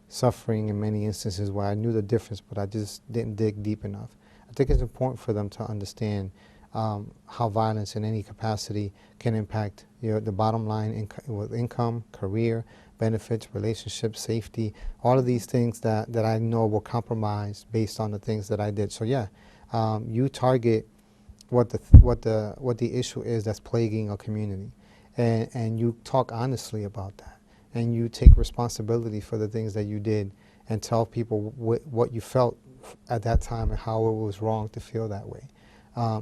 Speaker 2: suffering in many instances where I knew the difference, but I just didn't dig deep enough. I think it's important for them to understand how violence in any capacity can impact the bottom line with income, career, benefits, relationships, safety, all of these things that I know were compromised based on the things that I did. So yeah, you target what the issue is that's plaguing a community, and you talk honestly about that, and you take responsibility for the things that you did, and tell people what you felt at that time and how it was wrong to feel that way.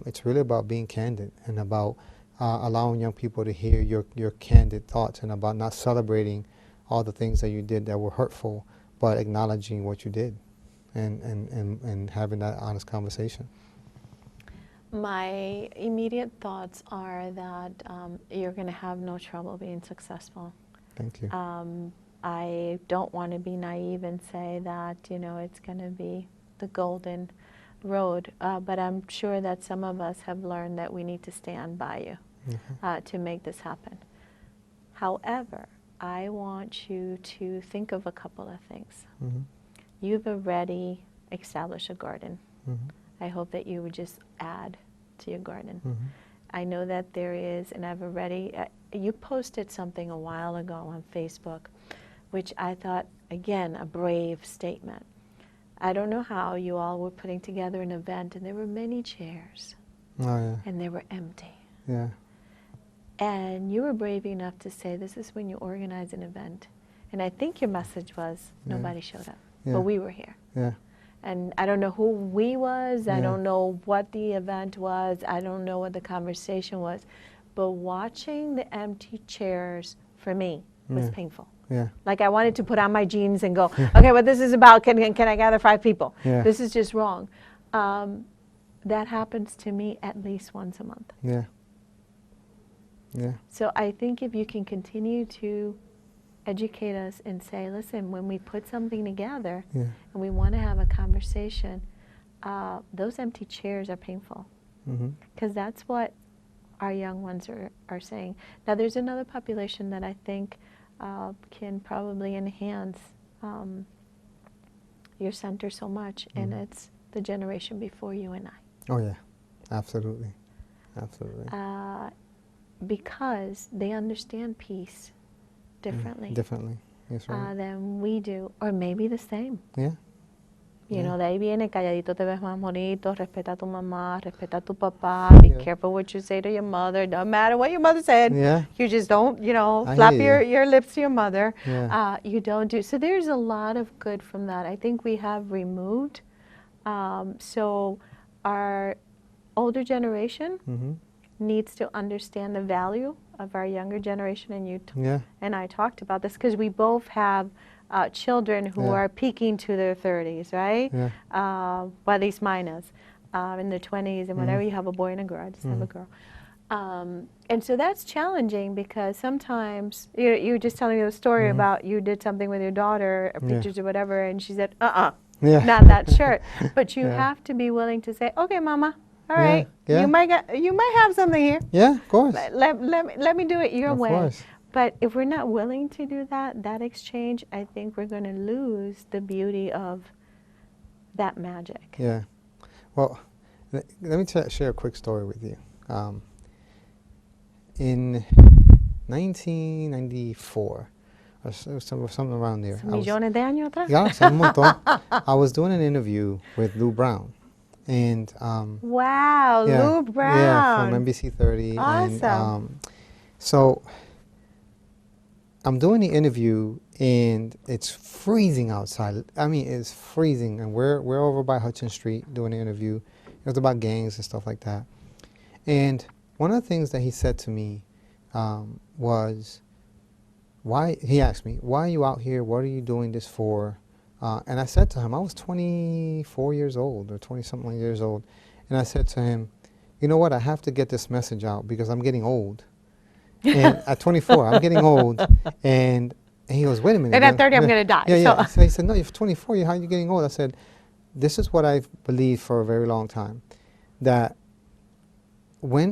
Speaker 2: It's really about being candid and about allowing young people to hear your candid thoughts, and about not celebrating all the things that you did that were hurtful, but acknowledging what you did and having that honest conversation.
Speaker 1: My immediate thoughts are that you're going to have no trouble being successful.
Speaker 2: Thank you.
Speaker 1: I don't want to be naive and say that, it's going to be the golden road, but I'm sure that some of us have learned that we need to stand by you to make this happen. However, I want you to think of a couple of things. You've already established a garden. I hope that you would just add to your garden. I know that there is, and I've already, you posted something a while ago on Facebook, which I thought, again, a brave statement. I don't know how you all were putting together an event, and there were many chairs.
Speaker 2: Oh, yeah.
Speaker 1: And they were empty.
Speaker 2: Yeah.
Speaker 1: And you were brave enough to say, this is when you organize an event. And I think your message was, nobody showed up, but we were here.
Speaker 2: Yeah.
Speaker 1: And I don't know who we was, I don't know what the event was, I don't know what the conversation was, but watching the empty chairs, for me, was painful.
Speaker 2: Yeah.
Speaker 1: Like I wanted to put on my jeans and go, okay, what this is about, can I gather 5 people?
Speaker 2: Yeah.
Speaker 1: This is just wrong. That happens to me at least once a month.
Speaker 2: Yeah. Yeah.
Speaker 1: So I think if you can continue to educate us and say, listen, when we put something together and we want to have a conversation, those empty chairs are painful. Because that's what our young ones are saying. Now there's another population that I think can probably enhance your center so much, and it's the generation before you and I.
Speaker 2: Oh yeah, absolutely, absolutely.
Speaker 1: Because they understand peace differently.
Speaker 2: Differently, yes, right.
Speaker 1: Than we do, or maybe the same.
Speaker 2: Yeah.
Speaker 1: You know, de ahí viene calladito te ves más bonito, respeta a tu mamá, respeta a tu papá, be careful what you say to your mother, no matter what your mother said, you just don't, flap your lips to your mother. You don't do, so there's a lot of good from that. I think we have removed, so our older generation needs to understand the value of our younger generation, and you and I talked about this because we both have children who are peaking to their 30s, right? Well, at least mine is, in their 20s, and whenever you have a boy and a girl, I just have a girl. And so that's challenging because sometimes, you were just telling me a story about you did something with your daughter, pictures or whatever, and she said, not that shirt. But you have to be willing to say, okay, mama, all right, you might have something here.
Speaker 2: Yeah, of course.
Speaker 1: Let me do it your way.
Speaker 2: Of course.
Speaker 1: But if we're not willing to do that exchange, I think we're going to lose the beauty of that magic.
Speaker 2: Yeah. Well, let me share a quick story with you. In 1994, or something around there.
Speaker 1: Millones de años atrás?
Speaker 2: Yeah, un montón. I was doing an interview with Lou Brown. And
Speaker 1: wow, Lou Brown.
Speaker 2: Yeah, from NBC 30.
Speaker 1: Awesome.
Speaker 2: And, so I'm doing the interview, and it's freezing outside. I mean, it's freezing, and we're over by Hudson Street doing the interview. It was about gangs and stuff like that. And one of the things that he said to me was, he asked me, why are you out here? What are you doing this for? And I said to him, I was 24 years old or 20-something years old. And I said to him, you know what, I have to get this message out because I'm getting old. And at 24, I'm getting old. And he goes, wait a minute.
Speaker 1: And at 30, I'm going to die.
Speaker 2: Yeah. So he said, no, you're 24, how are you getting old? I said, this is what I've believed for a very long time, that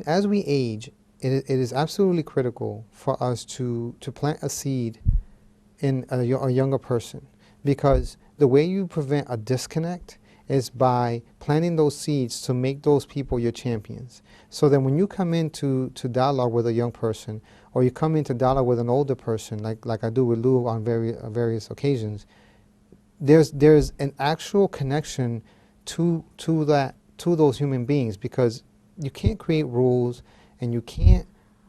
Speaker 2: as we age, it is absolutely critical for us to plant a seed in a younger person, because the way you prevent a disconnect is by planting those seeds to make those people your champions. So then when you come into dialogue with a young person, or you come into dialogue with an older person, like I do with Lou on various occasions, there's an actual connection to those human beings, because you can't create rules and you can't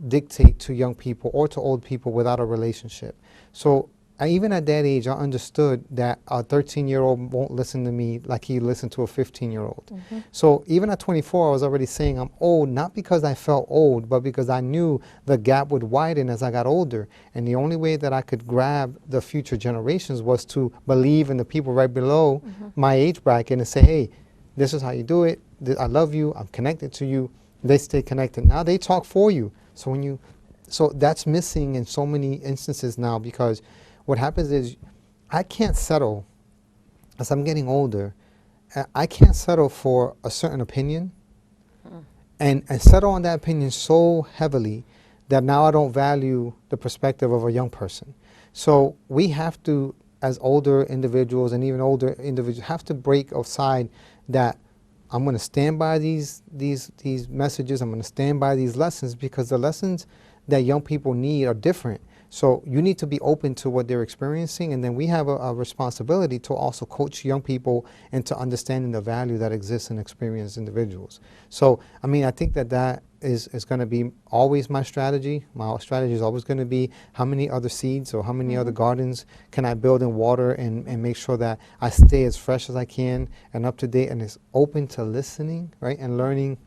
Speaker 2: dictate to young people or to old people without a relationship. So even at that age, I understood that a 13-year-old won't listen to me like he listened to a 15-year-old. Mm-hmm. So even at 24, I was already saying I'm old, not because I felt old, but because I knew the gap would widen as I got older. And the only way that I could grab the future generations was to believe in the people right below my age bracket and say, hey, this is how you do it. I love you. I'm connected to you. They stay connected. Now they talk for you. So that's missing in so many instances now, because what happens is I can't settle, as I'm getting older, I can't settle for a certain opinion and settle on that opinion so heavily that now I don't value the perspective of a young person. So we have to, as older individuals and even older individuals, have to break aside that I'm going to stand by these messages, I'm going to stand by these lessons, because the lessons that young people need are different. So you need to be open to what they're experiencing, and then we have a responsibility to also coach young people into understanding the value that exists in experienced individuals. So, I mean, I think that is going to be always my strategy. My strategy is always going to be how many other seeds or how many other gardens can I build and water and make sure that I stay as fresh as I can and up to date and is open to listening, right, and learning,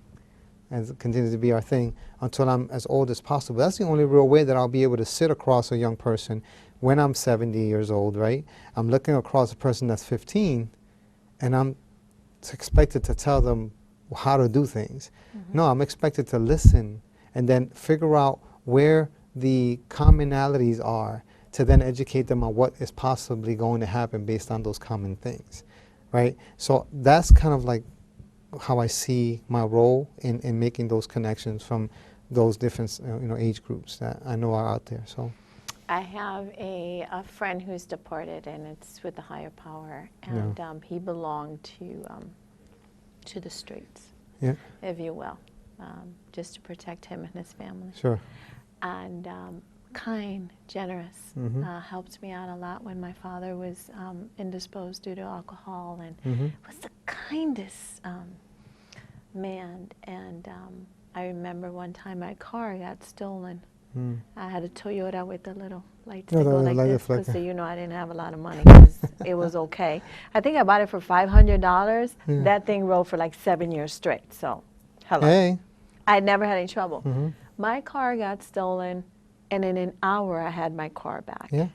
Speaker 2: and it continues to be our thing until I'm as old as possible. That's the only real way that I'll be able to sit across a young person when I'm 70 years old, right? I'm looking across a person that's 15, and I'm expected to tell them how to do things. No, I'm expected to listen and then figure out where the commonalities are to then educate them on what is possibly going to happen based on those common things, right? So that's kind of like how I see my role in making those connections from those different age groups that I know are out there. So
Speaker 1: I have a friend who's departed, and it's with the higher power, and he belonged to the streets, if you will, just to protect him and his family.
Speaker 2: Sure.
Speaker 1: And kind, generous, helped me out a lot when my father was indisposed due to alcohol, and was the kindest man. And I remember one time my car got stolen. I had a Toyota with the little lights that go like this, because I didn't have a lot of money, because it was okay. I think I bought it for $500. That thing rode for like 7 years straight. So, hello.
Speaker 2: Hey.
Speaker 1: I never had any trouble. My car got stolen, and in an hour I had my car back.
Speaker 2: Yeah,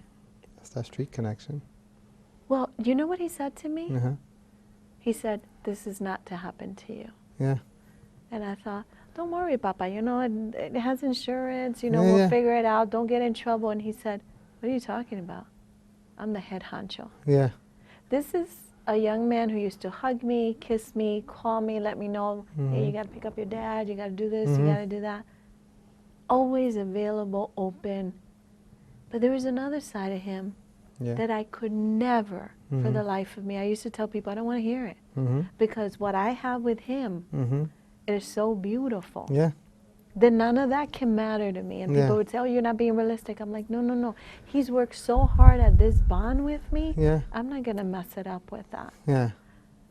Speaker 2: that's that street connection.
Speaker 1: Well, you know what he said to me? He said, "This is not to happen to you."
Speaker 2: Yeah.
Speaker 1: And I thought, don't worry, Papa, it has insurance, we'll figure it out, don't get in trouble. And he said, what are you talking about? I'm the head honcho.
Speaker 2: Yeah.
Speaker 1: This is a young man who used to hug me, kiss me, call me, let me know, hey, you got to pick up your dad, you got to do this, you got to do that. Always available, open. But there was another side of him that I could never, for the life of me, I used to tell people, I don't want to hear it. Because what I have with him is so beautiful.
Speaker 2: Yeah.
Speaker 1: Then none of that can matter to me. And people would say, oh, you're not being realistic. I'm like, no. He's worked so hard at this bond with me.
Speaker 2: Yeah.
Speaker 1: I'm not going to mess it up with that.
Speaker 2: Yeah.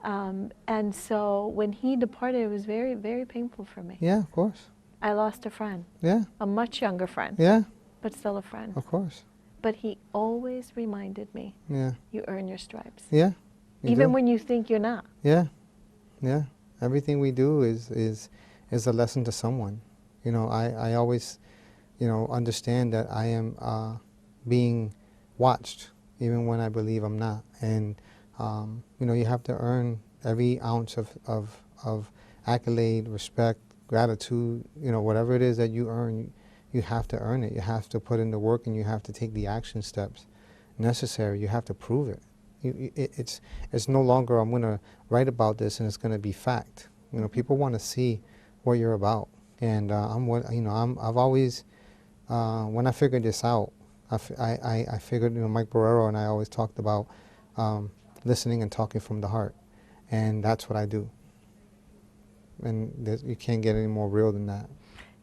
Speaker 1: And so when he departed, it was very, very painful for me.
Speaker 2: Yeah, of course.
Speaker 1: I lost a friend.
Speaker 2: Yeah.
Speaker 1: A much younger friend.
Speaker 2: Yeah.
Speaker 1: But still a friend.
Speaker 2: Of course.
Speaker 1: But he always reminded me, you earn your stripes.
Speaker 2: Yeah.
Speaker 1: Even when you think you're not.
Speaker 2: Yeah. Yeah. Everything we do is a lesson to someone. I always, understand that I am being watched, even when I believe I'm not. And, you have to earn every ounce of accolade, respect, gratitude, whatever it is that you earn, you have to earn it. You have to put in the work, and you have to take the action steps necessary. You have to prove it. It's no longer I'm going to write about this and it's going to be fact. You know, people want to see what you're about. And I've always, when I figured this out, I figured, Mike Barreras and I always talked about listening and talking from the heart. And that's what I do. And you can't get any more real than that.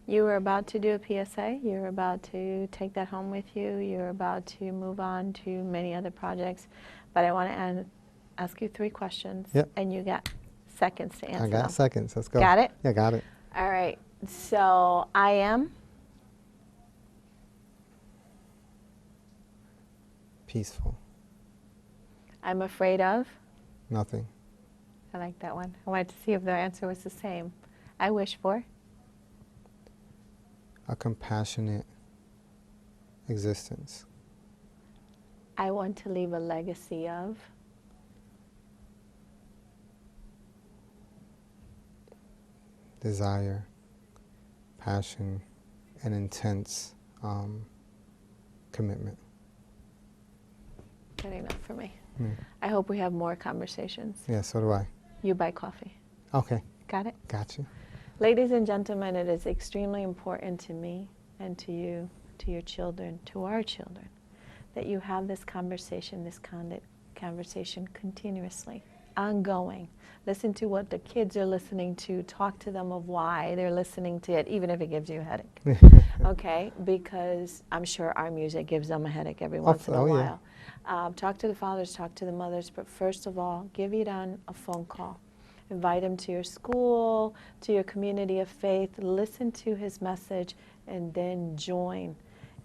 Speaker 1: You were about to do a PSA. You're about to take that home with you. You're about to move on to many other projects. But I want to ask you 3 questions.
Speaker 2: Yep.
Speaker 1: And you got seconds to answer
Speaker 2: I got
Speaker 1: them.
Speaker 2: seconds. Let's go.
Speaker 1: Got it?
Speaker 2: Yeah, got it.
Speaker 1: All right. So I am
Speaker 2: Peaceful.
Speaker 1: I'm afraid of.
Speaker 2: Nothing.
Speaker 1: I like that one. I wanted to see if the answer was the same. I wish for.
Speaker 2: A compassionate existence.
Speaker 1: I want to leave a legacy of.
Speaker 2: Desire, passion, and intense commitment.
Speaker 1: Good enough for me.
Speaker 2: Mm.
Speaker 1: I hope we have more conversations.
Speaker 2: Yeah, so do I.
Speaker 1: You buy coffee.
Speaker 2: Okay.
Speaker 1: Got it?
Speaker 2: Gotcha.
Speaker 1: Ladies and gentlemen, it is extremely important to me and to you, to your children, to our children, that you have this conversation, this conversation continuously, ongoing. Listen to what the kids are listening to. Talk to them of why they're listening to it, even if it gives you a headache. Okay? Because I'm sure our music gives them a headache every once in a while. Yeah. Talk to the fathers, talk to the mothers, but first of all, give Iran a phone call. Invite him to your school, to your community of faith. Listen to his message, and then join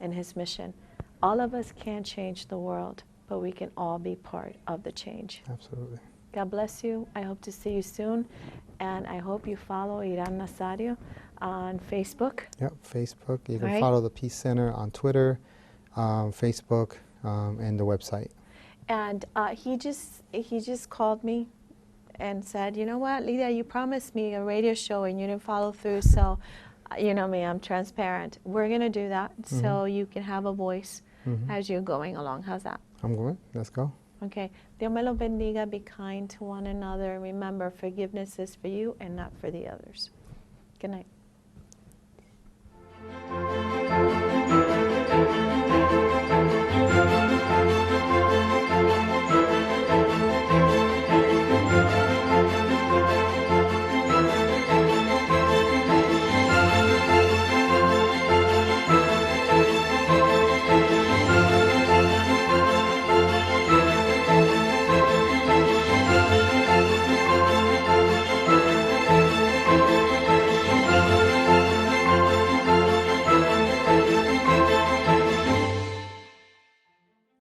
Speaker 1: in his mission. All of us can't change the world, but we can all be part of the change.
Speaker 2: Absolutely.
Speaker 1: God bless you. I hope to see you soon. And I hope you follow Iran Nazario on Facebook.
Speaker 2: Yep, Facebook. You can follow the Peace Center on Twitter, Facebook, and the website.
Speaker 1: And he just called me and said, you know what, Lydia, you promised me a radio show and you didn't follow through, so you know me, I'm transparent. We're going to do that so you can have a voice as you're going along. How's that?
Speaker 2: I'm good. Let's go.
Speaker 1: Okay. Dios me los bendiga. Be kind to one another. Remember, forgiveness is for you and not for the others. Good night.